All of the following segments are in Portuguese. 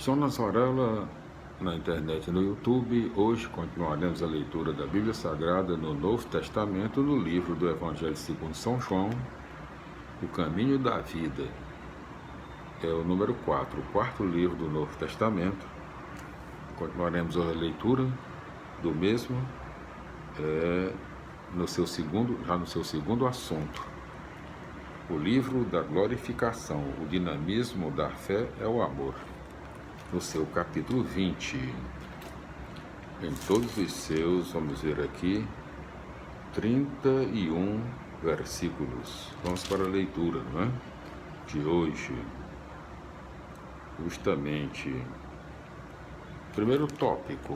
Jonas Varela na internet e no YouTube. Hoje continuaremos a leitura da Bíblia Sagrada no Novo Testamento, no livro do Evangelho segundo São João, O Caminho da Vida. É o número 4, o quarto livro do Novo Testamento. Continuaremos a leitura do mesmo no seu segundo assunto. O livro da glorificação, o dinamismo da fé é o amor. No seu capítulo 20, em todos os seus, vamos ver aqui, 31 versículos. Vamos para a leitura, não é? De hoje. Justamente, primeiro tópico: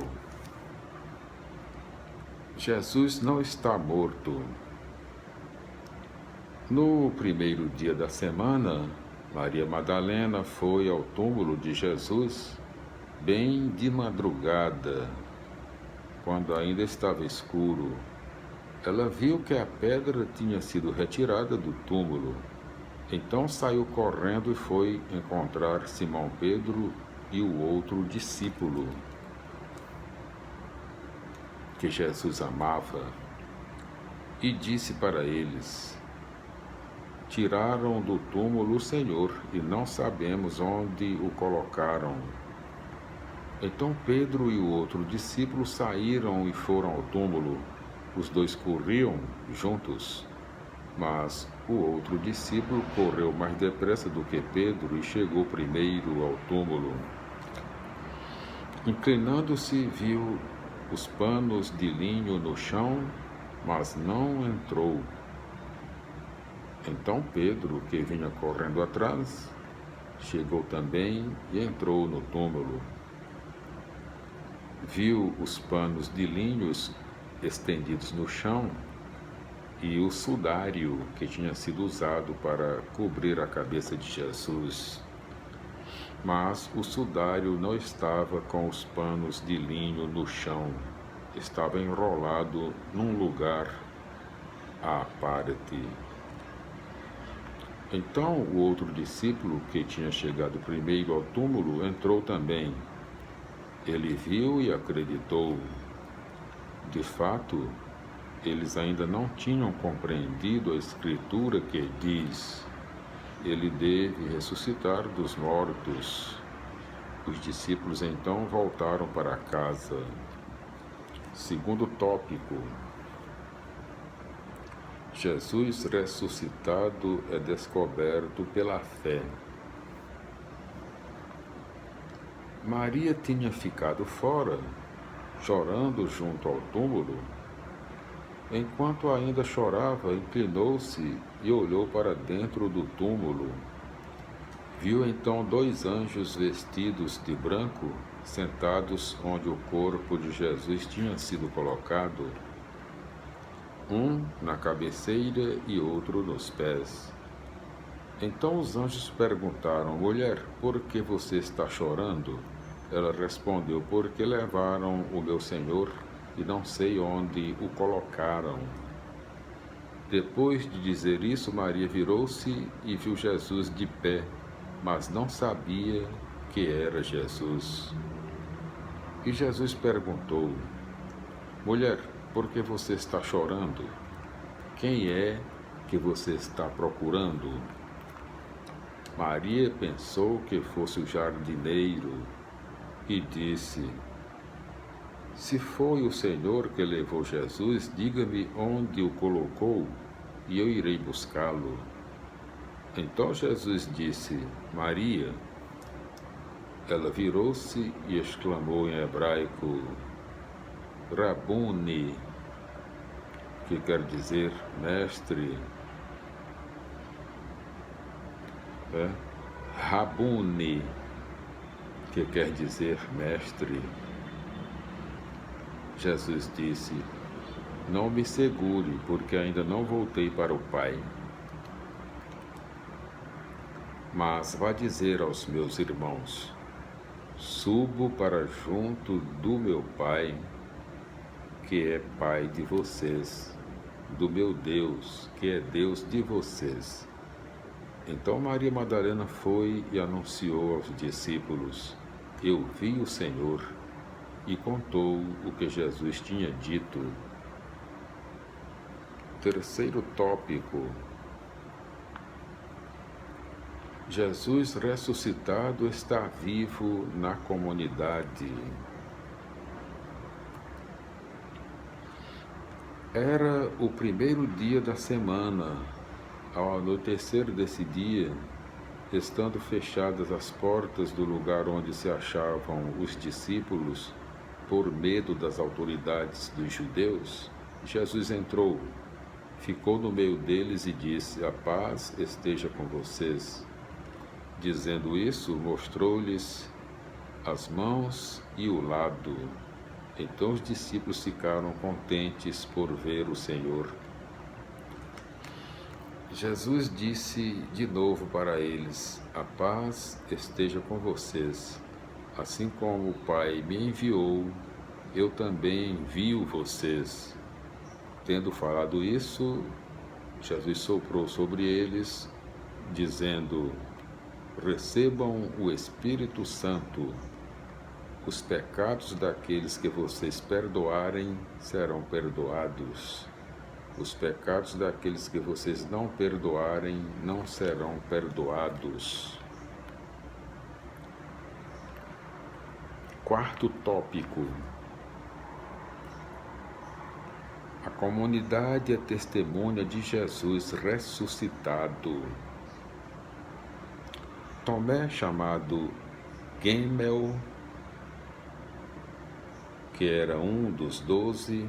Jesus não está morto. No primeiro dia da semana, Maria Madalena foi ao túmulo de Jesus bem de madrugada, quando ainda estava escuro. Ela viu que a pedra tinha sido retirada do túmulo. Então saiu correndo e foi encontrar Simão Pedro e o outro discípulo que Jesus amava, e disse para eles: tiraram do túmulo o Senhor e não sabemos onde o colocaram. Então Pedro e o outro discípulo saíram e foram ao túmulo. Os dois corriam juntos, mas o outro discípulo correu mais depressa do que Pedro e chegou primeiro ao túmulo. Inclinando-se, viu os panos de linho no chão, mas não entrou. Então Pedro, que vinha correndo atrás, chegou também e entrou no túmulo. Viu os panos de linho estendidos no chão e o sudário que tinha sido usado para cobrir a cabeça de Jesus. Mas o sudário não estava com os panos de linho no chão, estava enrolado num lugar à parte. Então o outro discípulo, que tinha chegado primeiro ao túmulo, entrou também. Ele viu e acreditou. De fato, eles ainda não tinham compreendido a Escritura que diz: ele deve ressuscitar dos mortos. Os discípulos então voltaram para casa. Segundo tópico: Jesus ressuscitado é descoberto pela fé. Maria tinha ficado fora, chorando junto ao túmulo. Enquanto ainda chorava, inclinou-se e olhou para dentro do túmulo. Viu então dois anjos vestidos de branco, sentados onde o corpo de Jesus tinha sido colocado, um na cabeceira e outro nos pés. Então os anjos perguntaram: mulher, por que você está chorando? Ela respondeu: porque levaram o meu Senhor e não sei onde o colocaram. Depois de dizer isso, Maria virou-se e viu Jesus de pé, mas não sabia que era Jesus. E Jesus perguntou: mulher, por que você está chorando? Quem é que você está procurando? Maria pensou que fosse o jardineiro e disse: se foi o Senhor que levou Jesus, diga-me onde o colocou e eu irei buscá-lo. Então Jesus disse: Maria. Ela virou-se e exclamou em hebraico: Rabuni, que quer dizer mestre. Rabuni, que quer dizer mestre. Jesus disse: não me segure, porque ainda não voltei para o Pai. Mas vá dizer aos meus irmãos: subo para junto do meu Pai, que é Pai de vocês, do meu Deus, que é Deus de vocês. Então Maria Madalena foi e anunciou aos discípulos: eu vi o Senhor, e contou o que Jesus tinha dito. Terceiro tópico: Jesus ressuscitado está vivo na comunidade. Era o primeiro dia da semana. Ao anoitecer desse dia, estando fechadas as portas do lugar onde se achavam os discípulos, por medo das autoridades dos judeus, Jesus entrou, ficou no meio deles e disse: "A paz esteja com vocês." Dizendo isso, mostrou-lhes as mãos e o lado. Então os discípulos ficaram contentes por ver o Senhor. Jesus disse de novo para eles: "A paz esteja com vocês. Assim como o Pai me enviou, eu também envio vocês." Tendo falado isso, Jesus soprou sobre eles, dizendo: "Recebam o Espírito Santo. Os pecados daqueles que vocês perdoarem serão perdoados. Os pecados daqueles que vocês não perdoarem não serão perdoados." Quarto tópico: a comunidade é testemunha de Jesus ressuscitado. Tomé, chamado Gêmeo, que era um dos 12,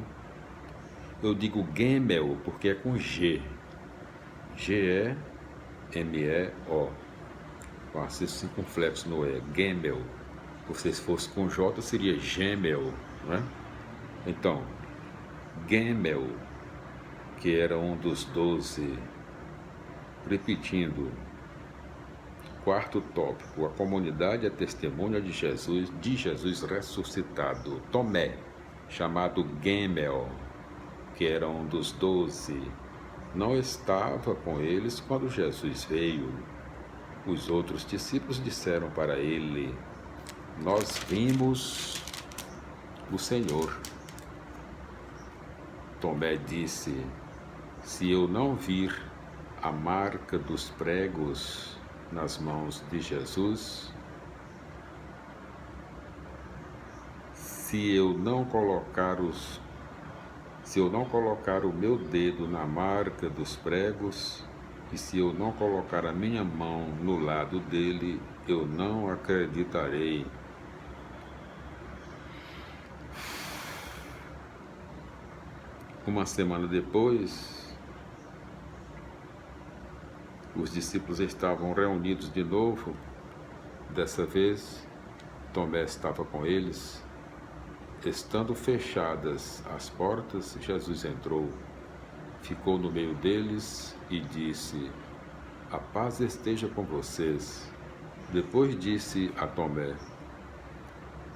eu digo Gêmeo porque é com G, G-E-M-E-O, com acento circunflexo no E, Gêmeo. Se fosse com J, seria Gêmeo, né? Então, Gêmeo, que era um dos 12, repetindo. Quarto tópico: a comunidade é testemunha de Jesus ressuscitado. Tomé, chamado Gêmeo, que era um dos 12, não estava com eles quando Jesus veio. Os outros discípulos disseram para ele: "Nós vimos o Senhor." Tomé disse: "Se eu não vir a marca dos pregos nas mãos de Jesus, se eu não colocar o meu dedo na marca dos pregos, e se eu não colocar a minha mão no lado dele, eu não acreditarei." Uma semana depois, os discípulos estavam reunidos de novo. Dessa vez, Tomé estava com eles. Estando fechadas as portas, Jesus entrou, ficou no meio deles e disse: "A paz esteja com vocês." Depois disse a Tomé: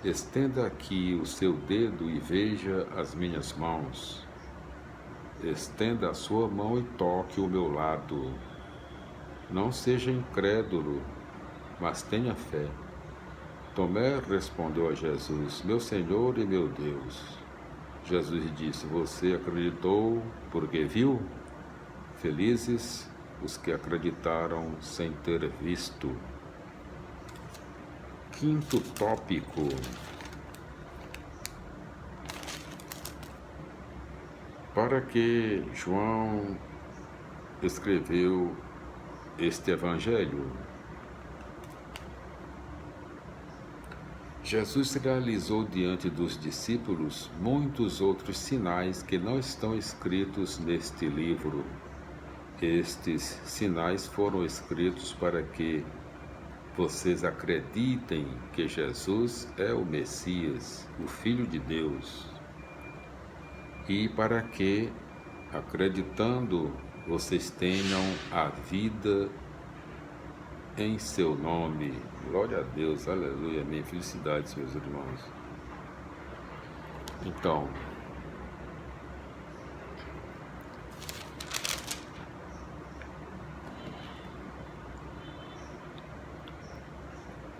"Estenda aqui o seu dedo e veja as minhas mãos. Estenda a sua mão e toque o meu lado. Não seja incrédulo, mas tenha fé." Tomé respondeu a Jesus: "Meu Senhor e meu Deus." Jesus disse: "Você acreditou porque viu? Felizes os que acreditaram sem ter visto." Quinto tópico: para que João escreveu este evangelho? Jesus realizou diante dos discípulos muitos outros sinais que não estão escritos neste livro. Estes sinais foram escritos para que vocês acreditem que Jesus é o Messias, o Filho de Deus, e para que, acreditando, vocês tenham a vida em seu nome. Glória a Deus, aleluia, amém. Felicidades, meus irmãos. Então,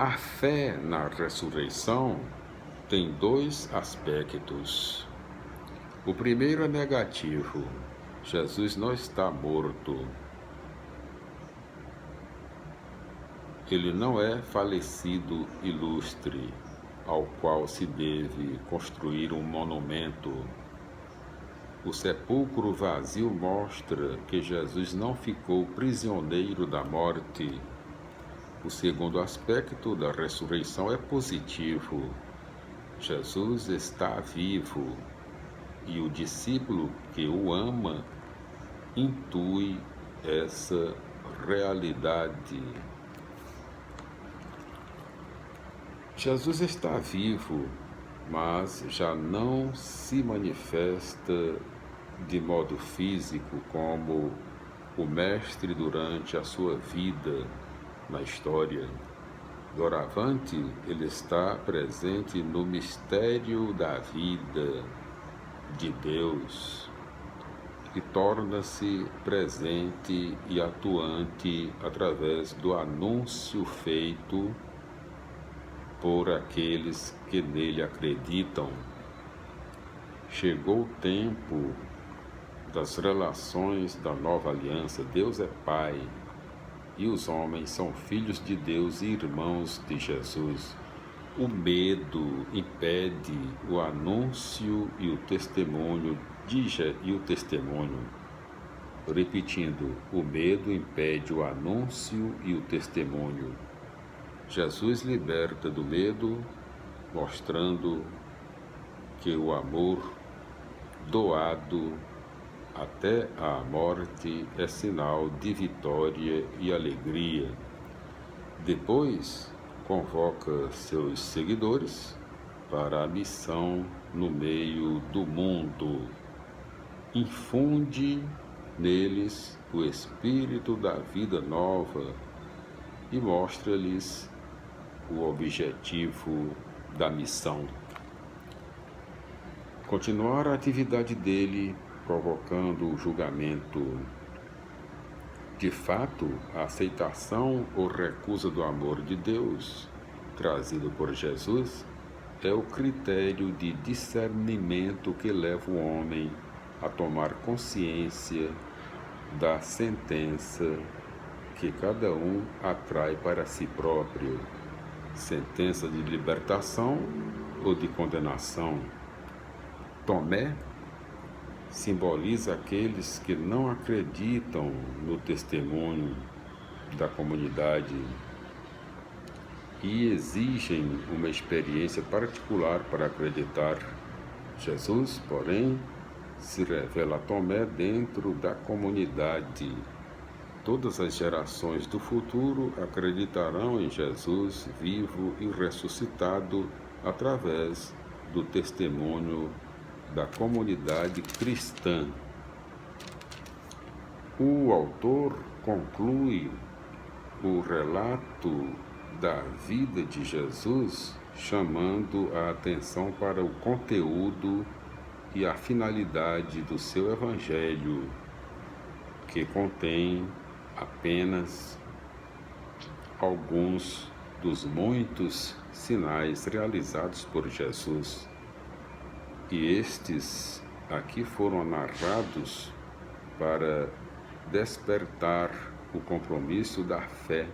A fé na ressurreição tem dois aspectos. O primeiro é negativo. Jesus não está morto. Ele não é falecido ilustre, ao qual se deve construir um monumento. O sepulcro vazio mostra que Jesus não ficou prisioneiro da morte. O segundo aspecto da ressurreição é positivo. Jesus está vivo e o discípulo que o ama intui essa realidade. Jesus está vivo, mas já não se manifesta de modo físico como o Mestre durante a sua vida na história. Doravante, ele está presente no mistério da vida de Deus e torna-se presente e atuante através do anúncio feito por aqueles que nele acreditam. Chegou o tempo das relações da nova aliança. Deus é Pai e os homens são filhos de Deus e irmãos de Jesus. O medo impede o anúncio e o testemunho Repetindo, o medo impede o anúncio e o testemunho. Jesus liberta do medo, mostrando que o amor doado até a morte é sinal de vitória e alegria. Depois, convoca seus seguidores para a missão no meio do mundo. Infunde neles o espírito da vida nova e mostra-lhes o objetivo da missão. Continuar a atividade dele, provocando o julgamento. De fato, a aceitação ou recusa do amor de Deus, trazido por Jesus, é o critério de discernimento que leva o homem a tomar consciência da sentença que cada um atrai para si próprio. Sentença de libertação ou de condenação. Tomé simboliza aqueles que não acreditam no testemunho da comunidade e exigem uma experiência particular para acreditar. Jesus, porém, se revela a Tomé dentro da comunidade. Todas as gerações do futuro acreditarão em Jesus vivo e ressuscitado através do testemunho da comunidade cristã. O autor conclui o relato da vida de Jesus chamando a atenção para o conteúdo e a finalidade do seu evangelho, que contém apenas alguns dos muitos sinais realizados por Jesus. E estes aqui foram narrados para despertar o compromisso da fé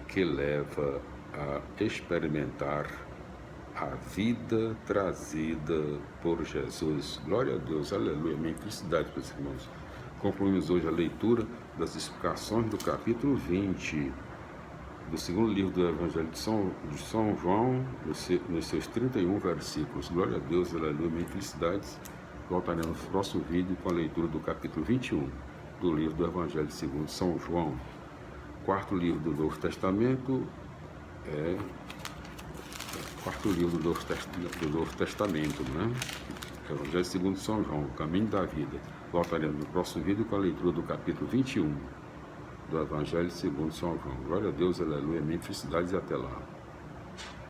que leva a experimentar a vida trazida por Jesus. Glória a Deus, aleluia, minha felicidade, meus irmãos. Concluímos hoje a leitura das explicações do capítulo 20 do segundo livro do Evangelho de São João, nos seus 31 versículos. Glória a Deus, aleluia, minha felicidades. Voltaremos no próximo vídeo com a leitura do capítulo 21 do livro do Evangelho segundo São João. Quarto livro do Novo Testamento quarto livro do Novo Testamento, né? Evangelho segundo São João, o caminho da vida. Voltaremos no próximo vídeo com a leitura do capítulo 21 do Evangelho segundo São João. Glória a Deus, aleluia, minha felicidades e até lá.